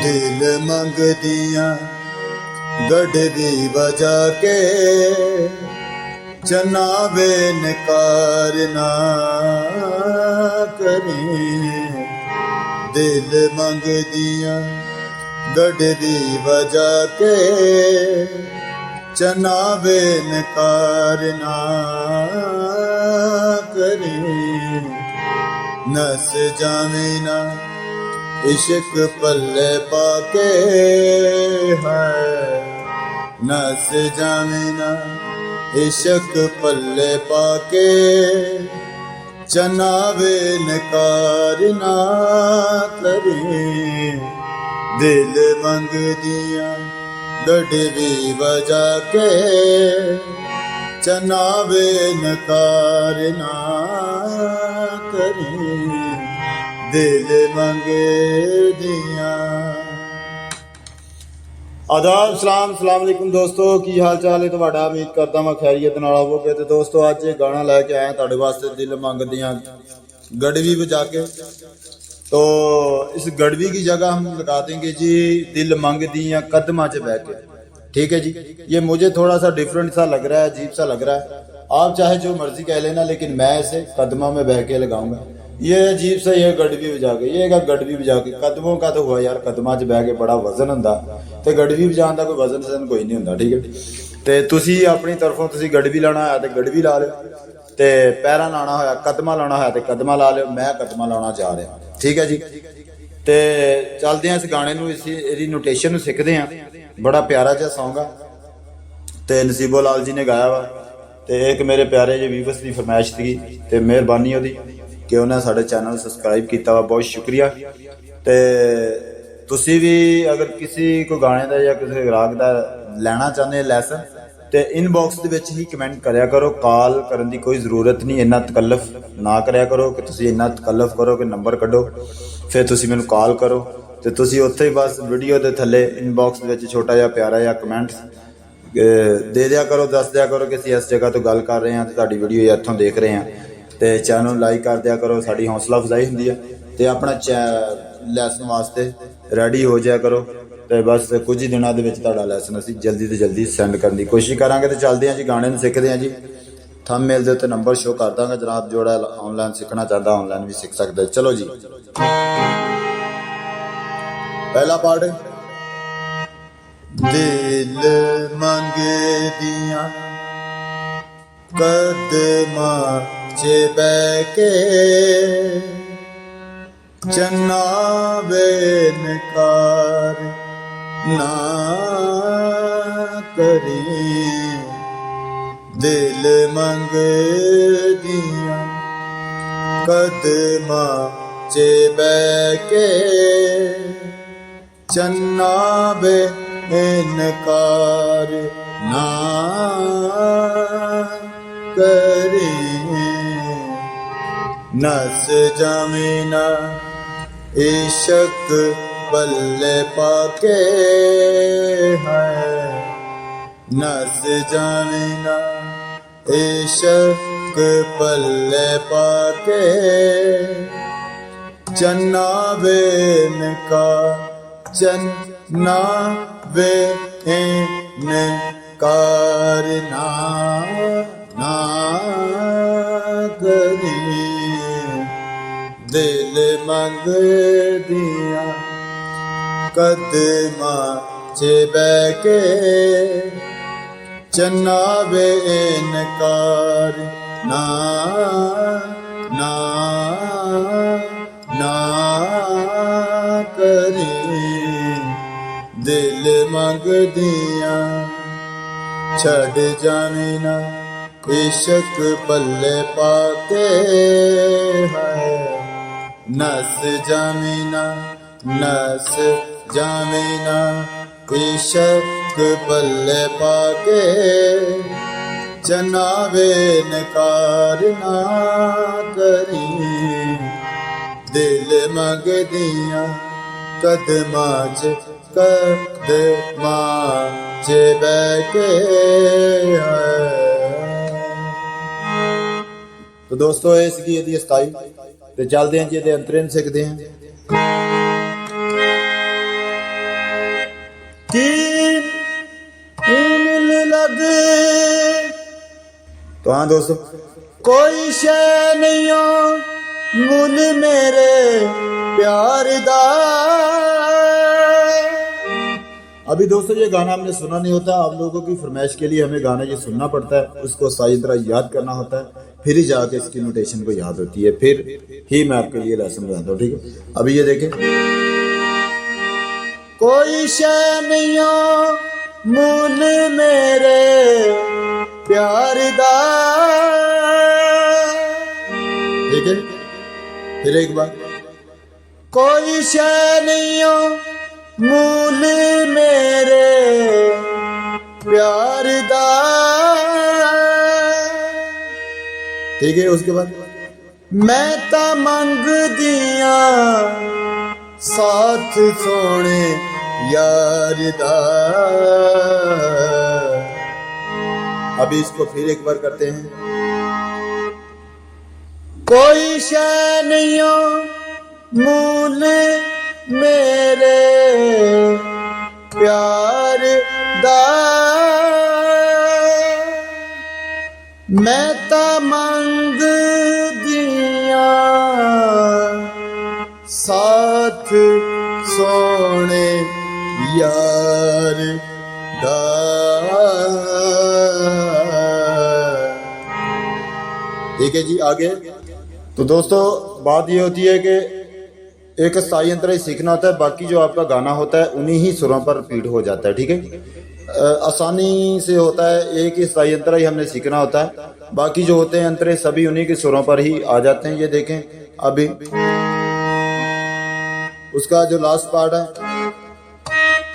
दिल मंगदियां गढ़वी बजा के चना बेनकार ना करें। दिल मंगदियां गढ़वी बजा के चना बेनकार ना करें। नस जावे ना इश्क पल्ले पाके है, नस जावे ना इश्क पल्ले पाके चना बेनकार ना करें। दिल मंगदियां गढ़वी बजा के चना बेनकार ना करें। दिल मंगदियां। आदाब सलाम अलैकुम दोस्तों, की हाल चाल है तुहाडा? उम्मीद करता मैं खैरियत नाल होवोगे। तो दोस्तों अज एक गाना लैके आया तुहाडे वास्ते, दिल मंगदियां गढ़वी बजा के। तो इस गढ़वी की जगह हम लगा देंगे जी दिल मंगदियां कदमां च बैठ के। ठीक है जी, ये मुझे थोड़ा सा डिफरेंट सा लग रहा है, अजीब सा लग रहा है। आप चाहे जो मर्जी कह लेना, लेकिन मैं इसे कदमां में बह के लगाऊंगा। ये अजीब सा ये गढ़वी बजा के, ये गढ़वी बजा के कदमों का तो हुआ यार, कदमां च बह के बड़ा वजन हुंदा ते गढ़वी बजाण दा कोई वजन सजन कोई नहीं हुंदा। ठीक है, ते तुसी अपनी तरफों तुसी गढ़वी लाना होया ते गढ़वी ला लियो, ते पैरा लाना होया कदमा लाना होया ते कदमा ला लियो। मैं कदमा लाना जा रहा। ठीक है जी, ते चलदे हैं इस गाने नूं, इसदी नोटेशन नूं सिखदे हैं। बड़ा प्यारा जिहा सॉन्ग आ ते नसीबो लाल जी ने गाया वा। ते एक मेरे प्यारे जे व्यूअर्स की फरमाइश थी ते मेहरबानी ओहदी कि उन्हें साडे चैनल सबसक्राइब किया वा, बहुत शुक्रिया। ते तुसी भी अगर किसी को गाने का या किसी राग का लेना चाहते लैसन तो इनबॉक्स के ही कमेंट करया करो। कॉल करने की कोई जरूरत नहीं, इन्ना तकल्लफ ना करया करो कि तुसी इन्ना तकल्लफ करो कि नंबर कढ़ो फिर तुसी मैनू कॉल करो। तो तुसी उत्थे ही बस वीडियो के थले इनबॉक्स के छोटा जिहा प्यारा जिहा कमेंट दे दिया करो, दस दिया करो कि असीं इस जगह तो गल कर रहे हैं तो तुहाडी वीडियो इत्थों देख रहे हैं। तो चैनल लाइक कर दिया करो, साड़ी हौसला अफजाई होंदी है। तो अपना लैसन वास्ते रेडी हो जाया करो। तो बस कुछ ही दिनों के लैसन असीं जल्दी तो जल्दी सेंड करने की कोशिश करांगे। तो चलते हैं जी, गाने नूं सिखदे हैं जी। थंबनेल दे उत्ते नंबर शो कर दांगा, जनाब जोड़ा ऑनलाइन सीखना चाहता ऑनलाइन भी सीख सकता है। चलो जी, पहला पार्ट। दिल मंगदियां कदमां च बैठ के चन्ना बेनकार ना करें। दिल मंगदियां कदमां च बैठ के चन्ना बेनकार ना करें। नस जावे ना इश्क पल्ले पाके है, नस जावे ना इश्क पल्ले पाके चन्ना बेनकार चन्ना बेनकार ना करें। दिल मंगदियां कदमां च बैठ के चन्ना बेनकार ना करें। दिल मंगदियां छड़ जावे ना इश्क पल्ले पाके है, नस जावे ना इश्क पल्ले पाके चना बेनकार ना करें। दिल मंगदियां कदमां च बैठे है। तो दोस्तों ये सी ਇਹਦੀ ਸਟਾਈल। ਤੇ ਚੱਲਦੇ ਹਾਂ ਜੀ ਇਹਦੇ ਅੰਤਰੇ ਨੂੰ ਸਿੱਖਦੇ ਹਾਂ। कि मिल लगे। तो हाँ दोस्तों, कोई शय नहीं हो मुल मेरे प्यार दा। अभी दोस्तों ये गाना हमने सुना नहीं होता, आप लोगों की फरमाइश के लिए हमें गाना ये सुनना पड़ता है, उसको सही तरह याद करना होता है, फिर ही जाके इसकी नोटेशन को याद होती है, फिर ही मैं आपके लिए लेसन बनाता हूँ। ठीक है, अभी ये देखें, कोई शय नहीं हो मुल मेरे प्यार दा। ठीक है, फिर एक बार, कोई शय नहीं हो मूल मेरे प्यार दा। ठीक है, उसके बाद, मैं ता मंग दिया साथ सोने यार दा। अभी इसको फिर एक बार करते हैं, कोई शय नहीं हो मूल मेरे प्यार दा। मैं ता मंग दिया साथ सोने यार दा। ठीक है जी, आगे। तो दोस्तों बात ये होती है कि एक स्थाई अंतरा ही सीखना होता है, बाकी जो आपका गाना होता है उन्हीं ही सुरों पर रिपीट हो जाता है। ठीक है, आसानी से होता है, एक ही स्थाई अंतरा ही हमने सीखना होता है, बाकी जो होते हैं अंतरे सभी उन्हीं के सुरों पर ही आ जाते हैं। ये देखें, अभी उसका जो लास्ट पार्ट है,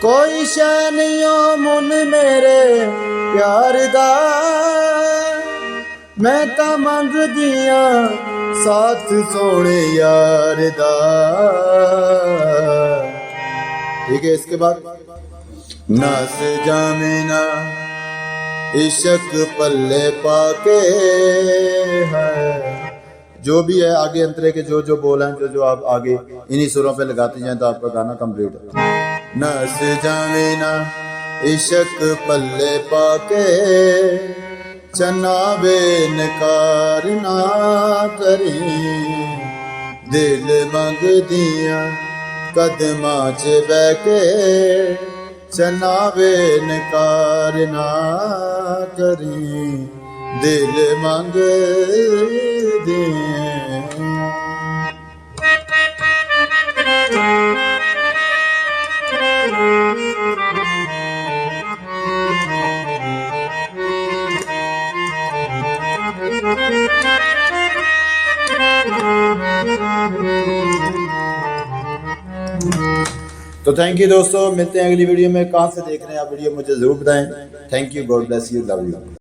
कोई शय नहीं हो मुल मेरे प्यार दा। मैं ता मंग दिया साथ सोने यार दा। ठीक है, इसके बाद, नस जामे ना इश्क पल्ले पाके है। जो भी है आगे अंतरे के जो जो बोल हैं, जो आप आगे इन्हीं सुरों पे लगाते जाएं तो आपका गाना कंप्लीट है। नस जामे ना इश्क पल्ले पाके चना बेनकार ना करी। दिल मंग दिया कदमां च बैके चना बेनकार ना करी। दिल मंग दिया। तो थैंक यू दोस्तों, मिलते हैं अगली वीडियो में। कहाँ से देख रहे हैं आप वीडियो मुझे जरूर बताएं। Thank you, God bless you, love you.